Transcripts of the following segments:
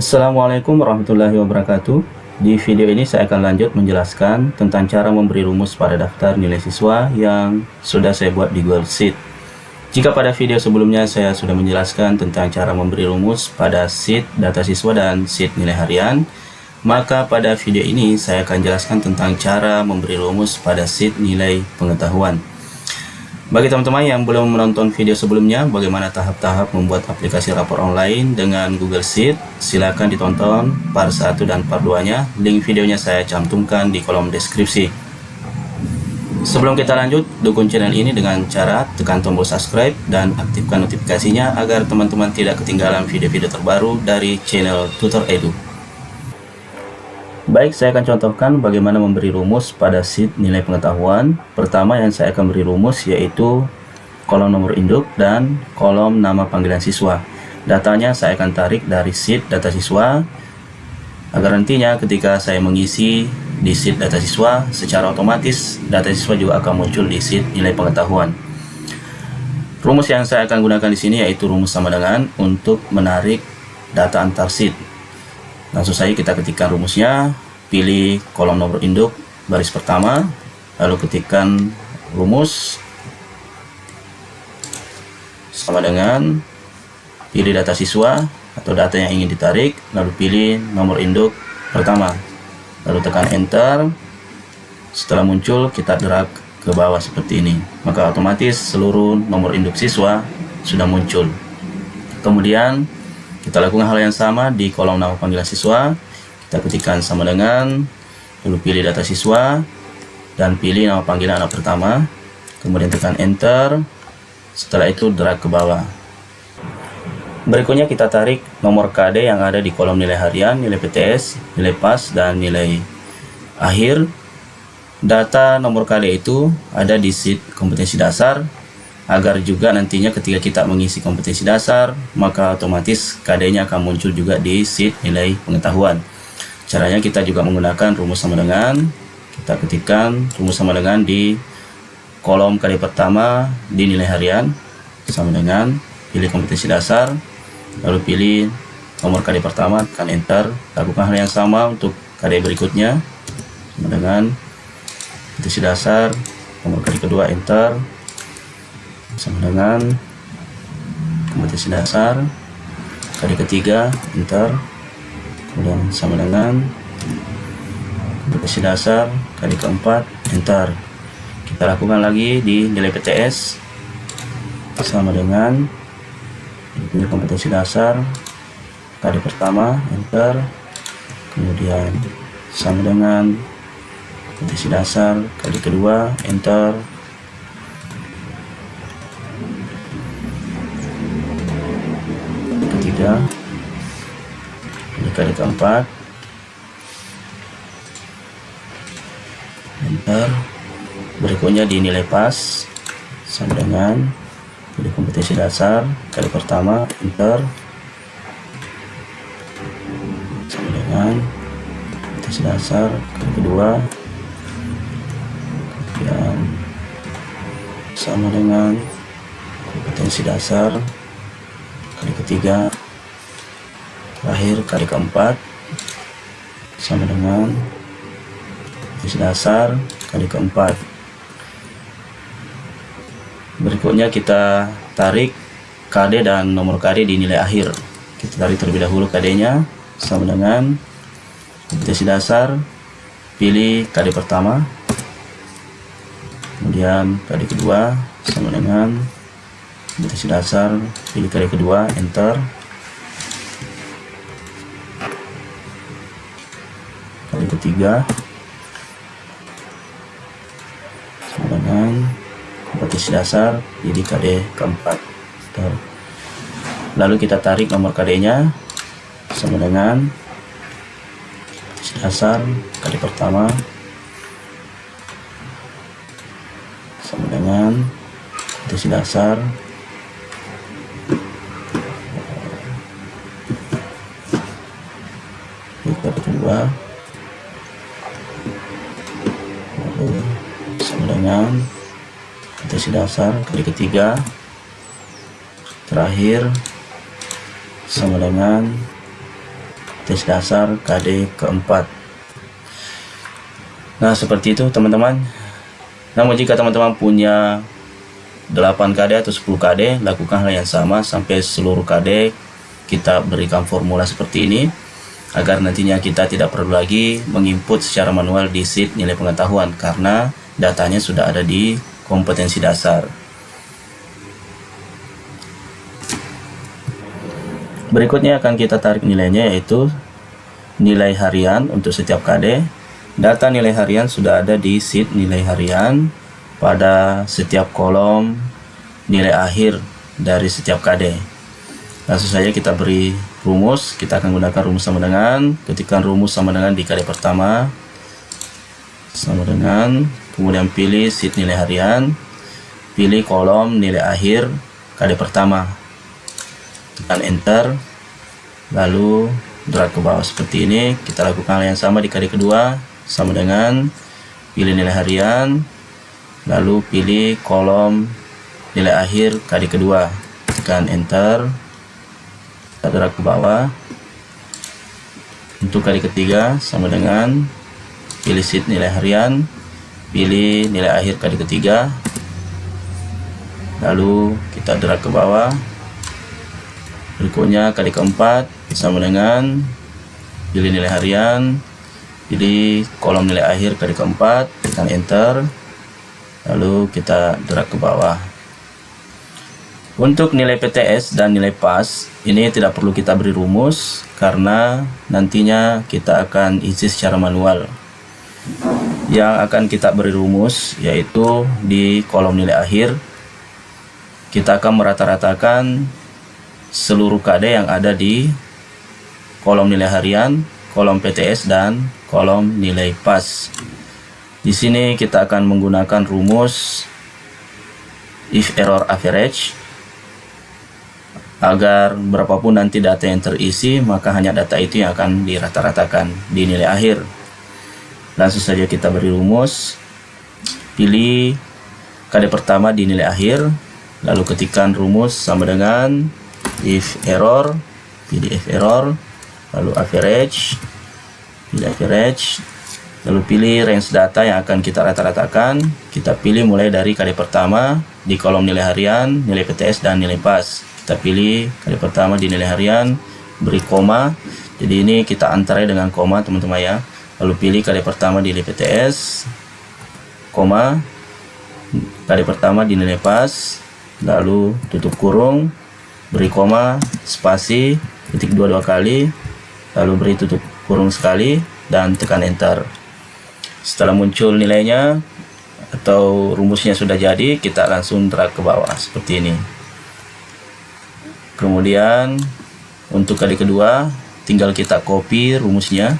Assalamualaikum warahmatullahi wabarakatuh. Di video ini saya akan lanjut menjelaskan tentang cara memberi rumus pada daftar nilai siswa yang sudah saya buat di Google Sheet. Jika pada video sebelumnya saya sudah menjelaskan tentang cara memberi rumus pada sheet data siswa dan sheet nilai harian, maka pada video ini saya akan jelaskan tentang cara memberi rumus pada sheet nilai pengetahuan. Bagi teman-teman yang belum menonton video sebelumnya, bagaimana tahap-tahap membuat aplikasi rapor online dengan Google Sheet, silakan ditonton part 1 dan part 2-nya. Link videonya saya cantumkan di kolom deskripsi. Sebelum kita lanjut, dukung channel ini dengan cara tekan tombol subscribe dan aktifkan notifikasinya agar teman-teman tidak ketinggalan video-video terbaru dari channel Tutor Edu. Baik, saya akan contohkan bagaimana memberi rumus pada sheet nilai pengetahuan. Pertama yang saya akan beri rumus yaitu kolom nomor induk dan kolom nama panggilan siswa. Datanya saya akan tarik dari sheet data siswa, agar nantinya ketika saya mengisi di sheet data siswa, secara otomatis data siswa juga akan muncul di sheet nilai pengetahuan. Rumus yang saya akan gunakan di sini yaitu rumus sama dengan untuk menarik data antar sheet. Langsung saja kita ketikkan rumusnya, pilih kolom nomor induk baris pertama, lalu ketikkan rumus sama dengan pilih data siswa atau data yang ingin ditarik, lalu pilih nomor induk pertama, lalu tekan enter. Setelah muncul kita drag ke bawah seperti ini, maka otomatis seluruh nomor induk siswa sudah muncul. Kemudian kita lakukan hal yang sama di kolom nama panggilan siswa. Kita ketikkan sama dengan, lalu pilih data siswa dan pilih nama panggilan anak pertama, kemudian tekan enter. Setelah itu drag ke bawah. Berikutnya kita tarik nomor KD yang ada di kolom nilai harian, nilai PTS, nilai PAS, dan nilai akhir. Data nomor KD itu ada di sheet kompetensi dasar, agar juga nantinya ketika kita mengisi kompetensi dasar, maka otomatis KD-nya akan muncul juga di sheet nilai pengetahuan. Caranya kita juga menggunakan rumus sama dengan, kita ketikkan rumus sama dengan di kolom KD pertama di nilai harian, sama dengan pilih kompetensi dasar, lalu pilih nomor KD pertama, tekan enter. Lakukan hal yang sama untuk KD berikutnya, sama dengan kompetensi dasar, nomor KD kedua, enter. Sama dengan kompetensi dasar kali ketiga, enter. Kemudian sama dengan kompetensi dasar kali keempat, enter. Kita lakukan lagi di nilai PTS, sama dengan pilih kompetensi dasar kali pertama, enter. Kemudian sama dengan kompetensi dasar kali kedua, enter. Pilih kali keempat, enter. Berikutnya di nilai PAS, sama dengan pilih kompetensi dasar kali pertama, enter. Sama dengan kompetensi dasar kali kedua, kemudian sama dengan kompetensi dasar kali ketiga, terakhir kali keempat, sama dengan kompetensi dasar kali keempat. Berikutnya kita tarik KD dan nomor KD di nilai akhir. Kita tarik terlebih dahulu KD-nya, sama dengan kompetensi dasar, pilih KD pertama, kemudian KD kedua, sama dengan kompetensi dasar, pilih kali kedua, enter. Kali ketiga, sama dengan kompetensi dasar, pilih KD keempat, enter. Lalu kita tarik nomor KD-nya, sama dengan kompetensi dasar kali pertama, sama dengan kompetensi dasar kali kedua, lalu sama dengan kompetensi dasar kali ketiga, terakhir sama dengan kompetensi dasar KD keempat. Nah, seperti itu teman-teman. Namun jika teman-teman punya 8 KD atau 10 KD, lakukan hal yang sama sampai seluruh KD kita berikan formula seperti ini, agar nantinya kita tidak perlu lagi menginput secara manual di sheet nilai pengetahuan karena datanya sudah ada di kompetensi dasar. Berikutnya akan kita tarik nilainya, yaitu nilai harian untuk setiap KD. Data nilai harian sudah ada di sheet nilai harian pada setiap kolom nilai akhir dari setiap KD. Langsung saja kita beri rumus. Kita akan gunakan rumus sama dengan, ketikkan rumus sama dengan di KD pertama, sama dengan, kemudian pilih sheet nilai harian, pilih kolom nilai akhir KD pertama, tekan enter, lalu drag ke bawah seperti ini. Kita lakukan hal yang sama di KD kedua, sama dengan pilih nilai harian, lalu pilih kolom nilai akhir KD kedua, tekan enter, kita drag ke bawah. Untuk KD ketiga sama dengan pilih sheet nilai harian, pilih nilai akhir KD ketiga, lalu kita drag ke bawah. Berikutnya KD keempat sama dengan pilih nilai harian, pilih kolom nilai akhir KD keempat, tekan enter, lalu kita drag ke bawah. Untuk nilai PTS dan nilai PAS ini tidak perlu kita beri rumus karena nantinya kita akan isi secara manual. Yang akan kita beri rumus yaitu di kolom nilai akhir kita akan merata-ratakan seluruh KD yang ada di kolom nilai harian, kolom PTS dan kolom nilai PAS. Di sini kita akan menggunakan rumus if error average, agar berapapun nanti data yang terisi, maka hanya data itu yang akan dirata-ratakan di nilai akhir. Langsung saja kita beri rumus, pilih KD pertama di nilai akhir, lalu ketikkan rumus sama dengan if error, pilih if error, lalu average, pilih average, lalu pilih range data yang akan kita rata-ratakan. Kita pilih mulai dari KD pertama di kolom nilai harian, nilai PTS dan nilai PAS. Kita pilih KD pertama di nilai harian, beri koma, jadi ini kita antarai dengan koma teman-teman ya. Lalu pilih KD pertama di nilai PTS, koma, KD pertama di nilai PAS, lalu tutup kurung, beri koma, spasi, ketik dua kali, lalu beri tutup kurung sekali, dan tekan enter. Setelah muncul nilainya atau rumusnya sudah jadi, kita langsung drag ke bawah seperti ini. Kemudian untuk KD kedua tinggal kita copy rumusnya,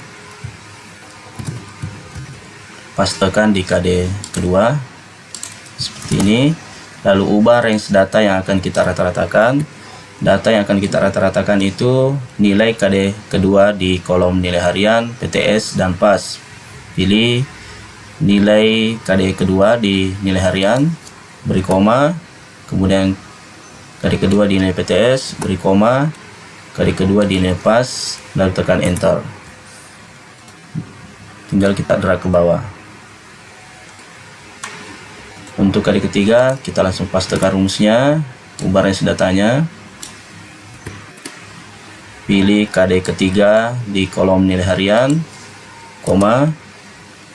pastekan di KD kedua seperti ini, lalu ubah range data yang akan kita rata-ratakan. Data yang akan kita rata-ratakan itu nilai KD kedua di kolom nilai harian, PTS dan PAS. Pilih nilai KD kedua di nilai harian, beri koma, kemudian KD kedua di nilai PTS, beri koma, KD kedua di nilai PAS, lalu tekan enter. Tinggal kita drag ke bawah. Untuk KD ketiga kita langsung pastekan rumusnya, ubah range datanya, pilih KD ketiga di kolom nilai harian, koma,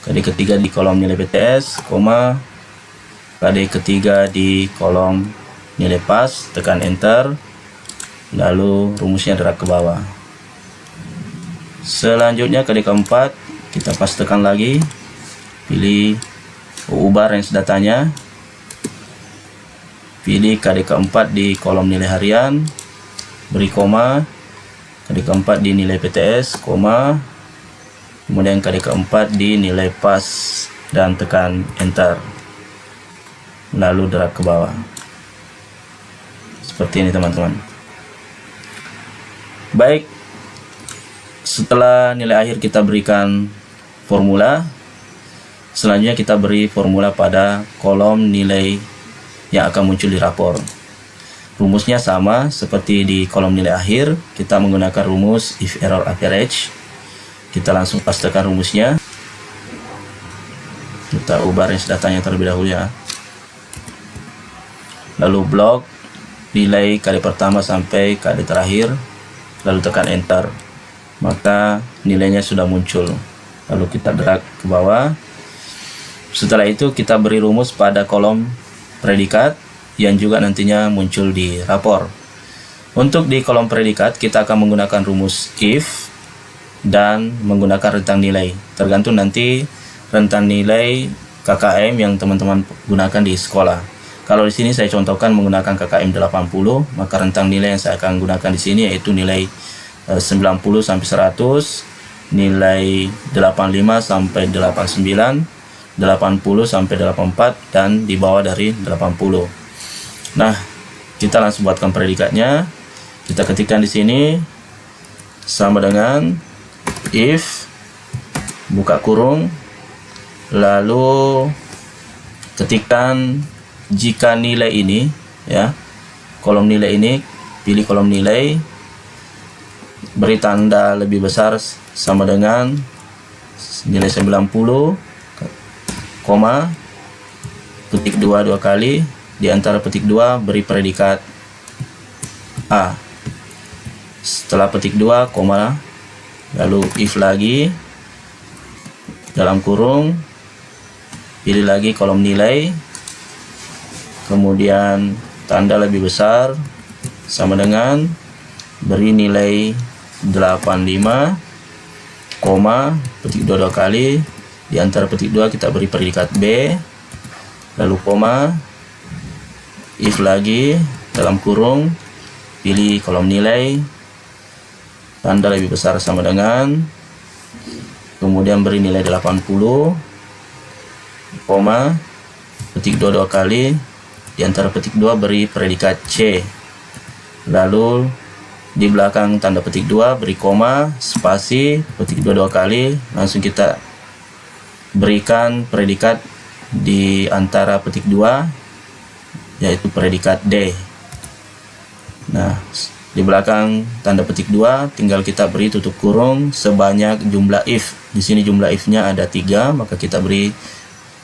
KD ketiga di kolom nilai PTS, koma, KD ketiga di kolom nilai PAS, tekan enter, lalu rumusnya drag ke bawah. Selanjutnya KD keempat kita pastekan lagi, pilih ubah range datanya, pilih KD keempat di kolom nilai harian, beri koma, KD keempat di nilai PTS, koma, kemudian KD keempat di nilai PAS dan tekan enter, lalu drag ke bawah seperti ini teman-teman. Baik, setelah nilai akhir kita berikan formula, selanjutnya kita beri formula pada kolom nilai yang akan muncul di rapor. rumusnya sama seperti di kolom nilai akhir. Kita menggunakan rumus if error average. Kita langsung pastekan rumusnya. Kita ubah range datanya terlebih dahulu ya. Lalu blok nilai kali pertama sampai kali terakhir, lalu tekan enter, maka nilainya sudah muncul. Lalu kita drag ke bawah. Setelah itu kita beri rumus pada kolom predikat yang juga nantinya muncul di rapor. Untuk di kolom predikat kita akan menggunakan rumus if dan menggunakan rentang nilai, tergantung nanti rentang nilai KKM yang teman-teman gunakan di sekolah. Kalau di sini saya contohkan menggunakan KKM 80, maka rentang nilai yang saya akan gunakan di sini yaitu nilai 90 sampai 100, nilai 85 sampai 89, 80 sampai 84, dan di bawah dari 80. Nah, kita langsung buatkan predikatnya. Kita ketikkan di sini sama dengan if buka kurung, lalu ketikkan jika nilai ini ya, kolom nilai ini, pilih kolom nilai, beri tanda lebih besar sama dengan nilai 90, koma, petik 2 dua kali, di antara petik 2 beri predikat A. Setelah petik 2, koma, lalu if lagi, dalam kurung, pilih lagi kolom nilai, kemudian tanda lebih besar sama dengan beri nilai 85, koma, petik 2 dua kali, di antara petik 2 kita beri predikat B, lalu koma, if lagi, dalam kurung, pilih kolom nilai, tanda lebih besar sama dengan, kemudian beri nilai 80, koma, petik 2 dua kali, di antara petik 2 beri predikat C, lalu di belakang tanda petik 2 beri koma, spasi, petik 2 dua kali, langsung kita berikan predikat di antara petik 2 yaitu predikat D. Nah, di belakang tanda petik 2 tinggal kita beri tutup kurung sebanyak jumlah if. Di sini jumlah if-nya ada 3, maka kita beri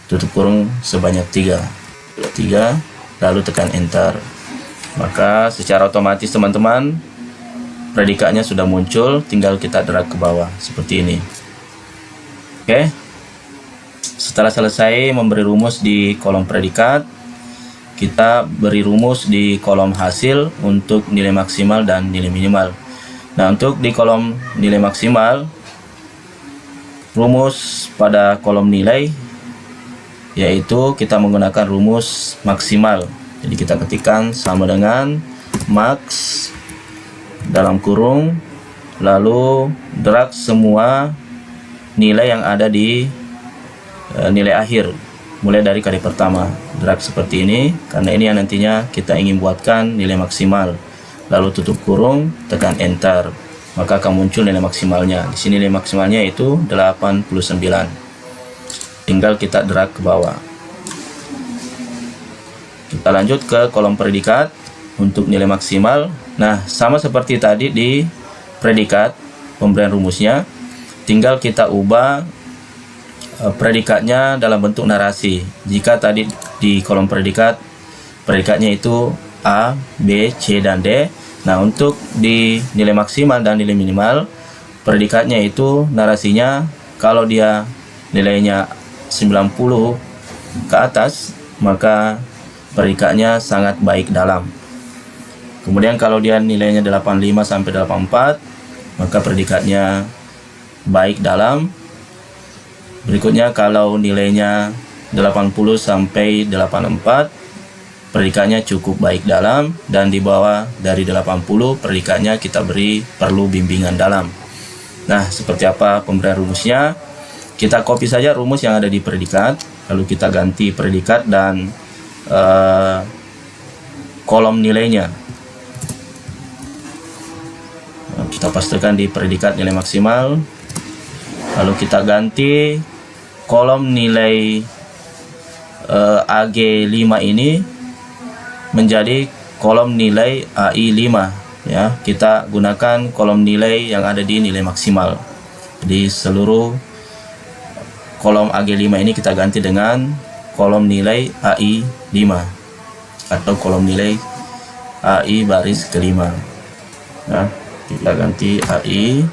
tutup kurung sebanyak 3, lalu tekan enter. Maka secara otomatis teman-teman predikatnya sudah muncul, tinggal kita drag ke bawah seperti ini. Oke. Setelah selesai memberi rumus di kolom predikat, kita beri rumus di kolom hasil untuk nilai maksimal dan nilai minimal. Nah, untuk di kolom nilai maksimal, rumus pada kolom nilai yaitu kita menggunakan rumus maksimal. Jadi kita ketikkan sama dengan max dalam kurung, lalu drag semua nilai yang ada di nilai akhir mulai dari kali pertama, drag seperti ini karena ini yang nantinya kita ingin buatkan nilai maksimal, lalu tutup kurung, tekan enter, maka akan muncul nilai maksimalnya. Di sini nilai maksimalnya itu 89, tinggal kita drag ke bawah. Kita lanjut ke kolom predikat untuk nilai maksimal. Nah, sama seperti tadi di predikat pemberian rumusnya, tinggal kita ubah predikatnya dalam bentuk narasi. Jika tadi di kolom predikatnya itu A, B, C, dan D. Nah, untuk di nilai maksimal dan nilai minimal, predikatnya itu narasinya kalau dia nilainya 90 ke atas, maka predikatnya sangat baik dalam. Kemudian kalau dia nilainya 85 sampai 84, maka predikatnya baik dalam. Berikutnya kalau nilainya 80 sampai 84, predikatnya cukup baik dalam, dan di bawah dari 80 predikatnya kita beri perlu bimbingan dalam. Nah, seperti apa pemberian rumusnya? Kita copy saja rumus yang ada di predikat, lalu kita ganti predikat dan kolom nilainya. Nah, kita pastikan di predikat nilai maksimal, lalu kita ganti kolom nilai AG5 ini menjadi kolom nilai AI 5 ya. Kita gunakan kolom nilai yang ada di nilai maksimal. Jadi seluruh kolom AG5 ini kita ganti dengan kolom nilai AI 5 atau kolom nilai AI baris kelima. Nah, kita ganti AI,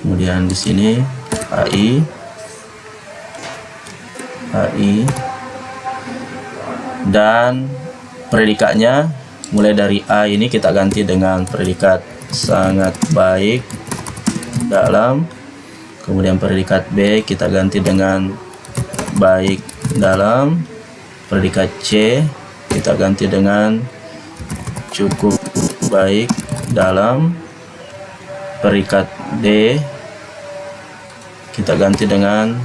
kemudian di sini AI, dan predikatnya mulai dari A ini kita ganti dengan predikat sangat baik dalam, kemudian predikat B kita ganti dengan baik dalam, predikat C kita ganti dengan cukup baik dalam, predikat D kita ganti dengan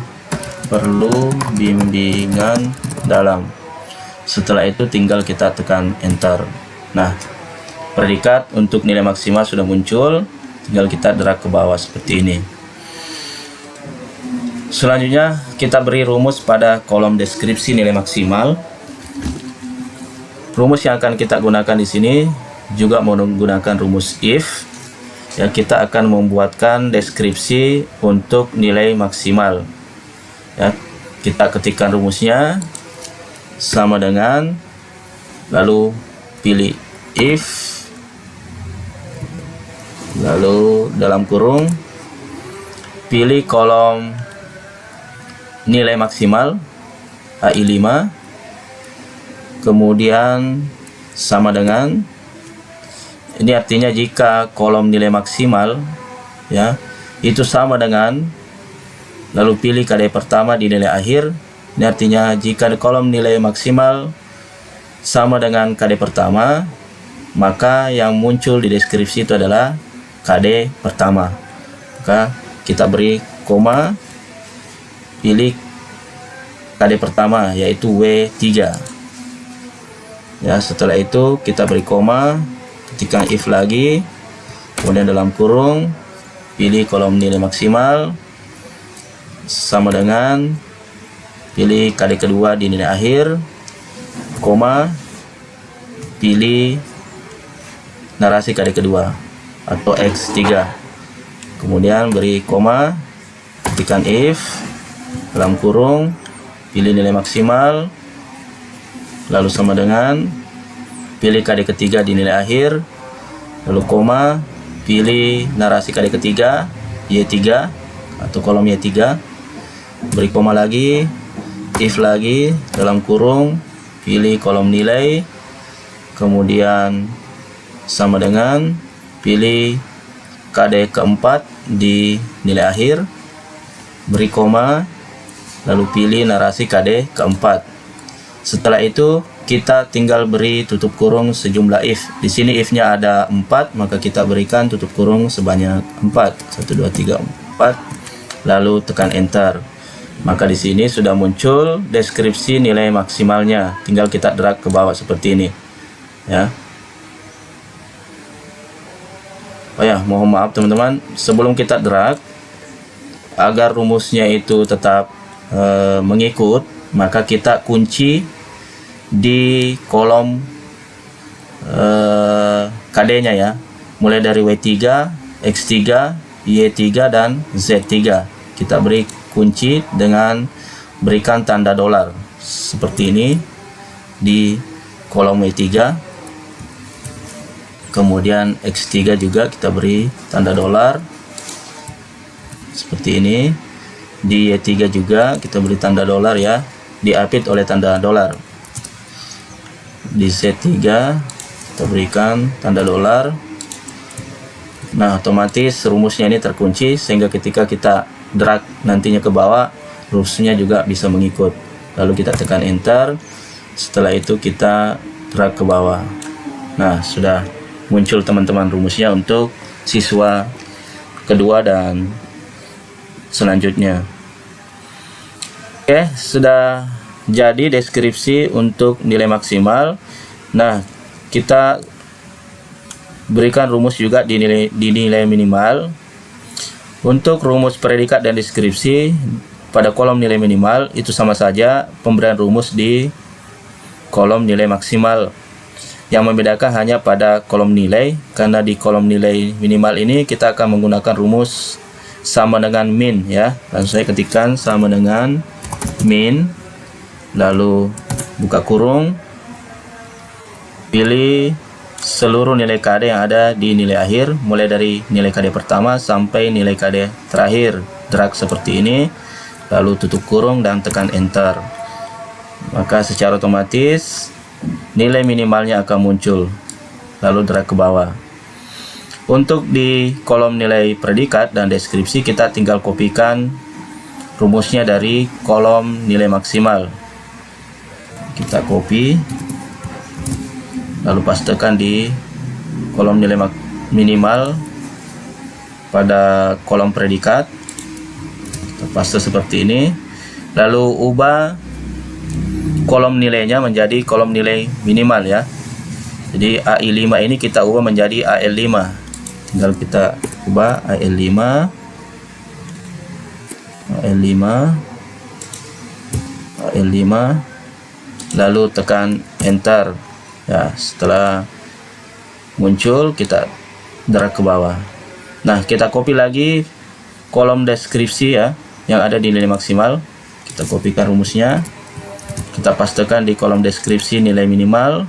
perlu bimbingan dalam. Setelah itu tinggal kita tekan enter. Nah, predikat untuk nilai maksimal sudah muncul, tinggal kita drag ke bawah seperti ini. Selanjutnya kita beri rumus pada kolom deskripsi nilai maksimal. Rumus yang akan kita gunakan di sini juga menggunakan rumus if. Ya, kita akan membuatkan deskripsi untuk nilai maksimal. Ya, kita ketikkan rumusnya sama dengan, lalu pilih if, lalu dalam kurung pilih kolom nilai maksimal AI 5, kemudian sama dengan, ini artinya jika kolom nilai maksimal ya itu sama dengan, lalu pilih KD pertama di nilai akhir. Ini artinya jika kolom nilai maksimal sama dengan KD pertama, maka yang muncul di deskripsi itu adalah KD pertama. Maka kita beri koma, pilih KD pertama yaitu W3. Ya, setelah itu kita beri koma, ketikkan if lagi, kemudian dalam kurung pilih kolom nilai maksimal sama dengan, pilih KD kedua di nilai akhir, koma, pilih narasi KD kedua atau X3, kemudian beri koma, ketikkan if, dalam kurung pilih nilai maksimal, lalu sama dengan, pilih KD ketiga di nilai akhir, lalu koma, pilih narasi KD ketiga Y3 atau kolom Y3, beri koma lagi, if lagi, dalam kurung pilih kolom nilai, kemudian sama dengan, pilih KD keempat di nilai akhir, beri koma, lalu pilih narasi KD keempat. Setelah itu kita tinggal beri tutup kurung sejumlah if. Di sini if-nya ada 4, maka kita berikan tutup kurung sebanyak 4. 1 2 3 4. Lalu tekan enter. Maka di sini sudah muncul deskripsi nilai maksimalnya. Tinggal kita drag ke bawah seperti ini. Ya. Oh ya, mohon maaf teman-teman, sebelum kita drag, agar rumusnya itu tetap mengikut, maka kita kunci di kolom KD-nya ya, mulai dari W3, X3, Y3 dan Z3. Kita beri kunci dengan berikan tanda dolar seperti ini di kolom W3, kemudian X3 juga kita beri tanda dolar seperti ini, di Y3 juga kita beri tanda dolar ya, diapit oleh tanda dolar. Di Z3 kita berikan tanda dolar. Nah, otomatis rumusnya ini terkunci sehingga ketika kita drag nantinya ke bawah, rumusnya juga bisa mengikut. Lalu kita tekan enter. Setelah itu kita drag ke bawah. Nah, sudah muncul teman-teman rumusnya untuk siswa kedua dan selanjutnya. Oke, sudah jadi deskripsi untuk nilai maksimal. Nah, kita berikan rumus juga di nilai minimal. Untuk rumus predikat dan deskripsi pada kolom nilai minimal itu sama saja pemberian rumus di kolom nilai maksimal. Yang membedakan hanya pada kolom nilai, karena di kolom nilai minimal ini kita akan menggunakan rumus sama dengan min ya. Langsung saya ketikkan sama dengan min, lalu buka kurung, pilih seluruh nilai KD yang ada di nilai akhir, mulai dari nilai KD pertama sampai nilai KD terakhir. Drag seperti ini, lalu tutup kurung dan tekan enter. Maka secara otomatis nilai minimalnya akan muncul, lalu drag ke bawah. Untuk di kolom nilai predikat dan deskripsi, kita tinggal kopikan rumusnya dari kolom nilai maksimal. Kita copy, lalu pastekan di kolom nilai minimal pada kolom predikat. Kita paste seperti ini, lalu ubah kolom nilainya menjadi kolom nilai minimal ya. Jadi AI5 ini kita ubah menjadi AL5. Tinggal kita ubah AL5, lalu tekan enter ya. Setelah muncul, kita drag ke bawah. Nah, kita copy lagi kolom deskripsi ya, yang ada di nilai maksimal. Kita kopikan rumusnya, kita pastekan di kolom deskripsi nilai minimal,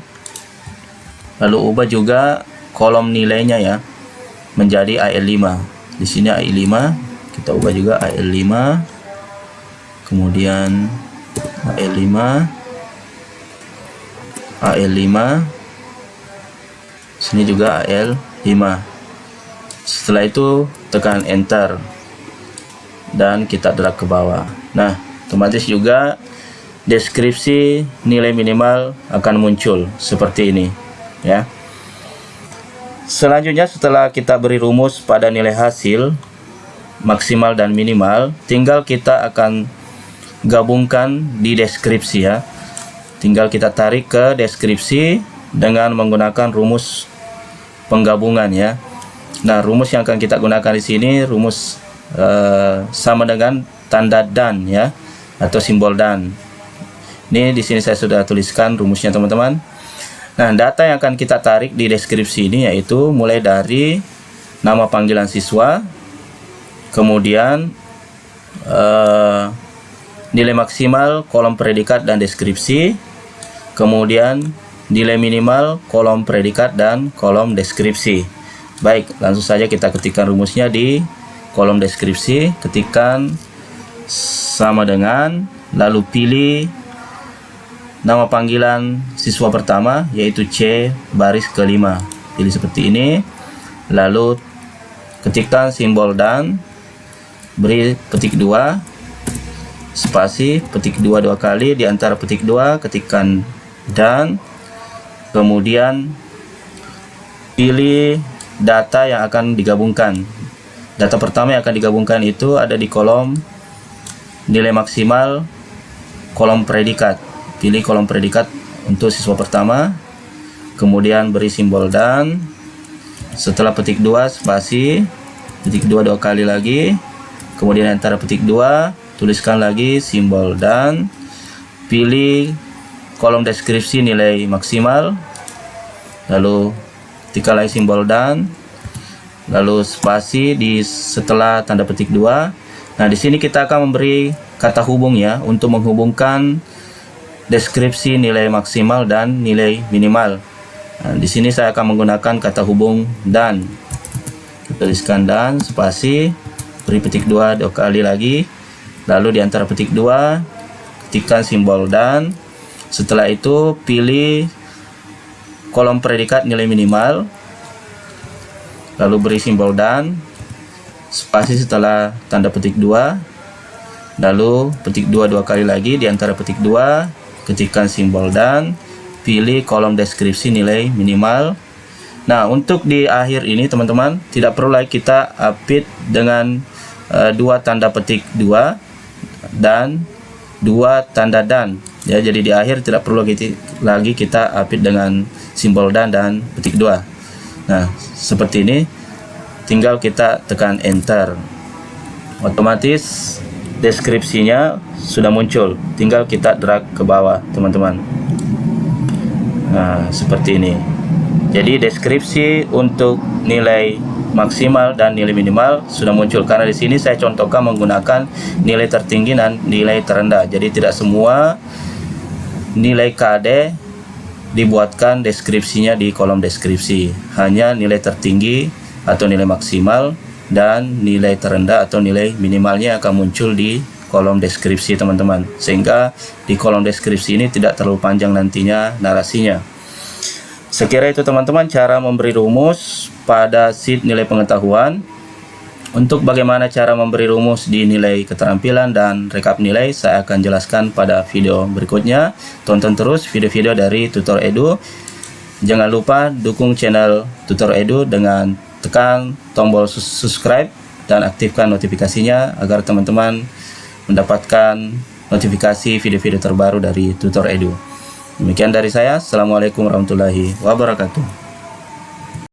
lalu ubah juga kolom nilainya ya menjadi AL5. Di sini AI5, kita ubah juga AL5, kemudian AL5, sini juga AL5. Setelah itu tekan enter dan kita drag ke bawah. Nah, otomatis juga deskripsi nilai minimal akan muncul seperti ini ya. Selanjutnya, setelah kita beri rumus pada nilai hasil maksimal dan minimal, tinggal kita akan gabungkan di deskripsi ya. Tinggal kita tarik ke deskripsi dengan menggunakan rumus penggabungan ya. Nah, rumus yang akan kita gunakan di sini rumus sama dengan tanda dan ya, atau simbol dan. Ini di sini saya sudah tuliskan rumusnya teman-teman. Nah, data yang akan kita tarik di deskripsi ini yaitu mulai dari nama panggilan siswa, kemudian nilai maksimal kolom predikat dan deskripsi, kemudian nilai minimal kolom predikat dan kolom deskripsi. Baik, langsung saja kita ketikkan rumusnya di kolom deskripsi. Ketikkan sama dengan, lalu pilih nama panggilan siswa pertama yaitu C baris kelima, pilih seperti ini, lalu ketikkan simbol dan, beri petik 2, spasi, petik 2 dua kali, di antara petik 2 ketikkan dan, kemudian pilih data yang akan digabungkan. Data pertama yang akan digabungkan itu ada di kolom nilai maksimal kolom predikat. Pilih kolom predikat untuk siswa pertama, kemudian beri simbol dan, setelah petik 2 spasi, petik 2 dua kali lagi, kemudian antara petik 2 tuliskan lagi simbol dan, pilih kolom deskripsi nilai maksimal, lalu ketikkan lagi simbol dan, lalu spasi di setelah tanda petik 2. Nah, di sini kita akan memberi kata hubung ya untuk menghubungkan deskripsi nilai maksimal dan nilai minimal. Nah, di sini saya akan menggunakan kata hubung dan. Tuliskan dan, spasi, beri petik 2 dua kali lagi, lalu di antara petik 2 ketikkan simbol dan, setelah itu pilih kolom predikat nilai minimal, lalu beri simbol dan, spasi setelah tanda petik 2, lalu petik 2 dua kali lagi, di antara petik 2 ketikkan simbol dan, pilih kolom deskripsi nilai minimal. Nah, untuk di akhir ini teman-teman tidak perlu lagi kita update dengan 2 tanda petik 2 dan 2 tanda dan ya. Jadi di akhir tidak perlu lagi kita update dengan simbol dan petik 2. Nah, seperti ini, tinggal kita tekan enter, otomatis deskripsinya sudah muncul, tinggal kita drag ke bawah teman-teman. Nah, seperti ini. Jadi deskripsi untuk nilai maksimal dan nilai minimal sudah muncul, karena di sini saya contohkan menggunakan nilai tertinggi dan nilai terendah. Jadi tidak semua nilai KD dibuatkan deskripsinya di kolom deskripsi, hanya nilai tertinggi atau nilai maksimal dan nilai terendah atau nilai minimalnya akan muncul di kolom deskripsi teman-teman, sehingga di kolom deskripsi ini tidak terlalu panjang nantinya narasinya. Sekira itu teman-teman cara memberi rumus pada sheet nilai pengetahuan. Untuk bagaimana cara memberi rumus di nilai keterampilan dan rekap nilai, saya akan jelaskan pada video berikutnya. Tonton terus video-video dari Tutor Edu. Jangan lupa dukung channel Tutor Edu dengan tekan tombol subscribe dan aktifkan notifikasinya agar teman-teman mendapatkan notifikasi video-video terbaru dari Tutor Edu. Demikian dari saya. Assalamualaikum warahmatullahi wabarakatuh.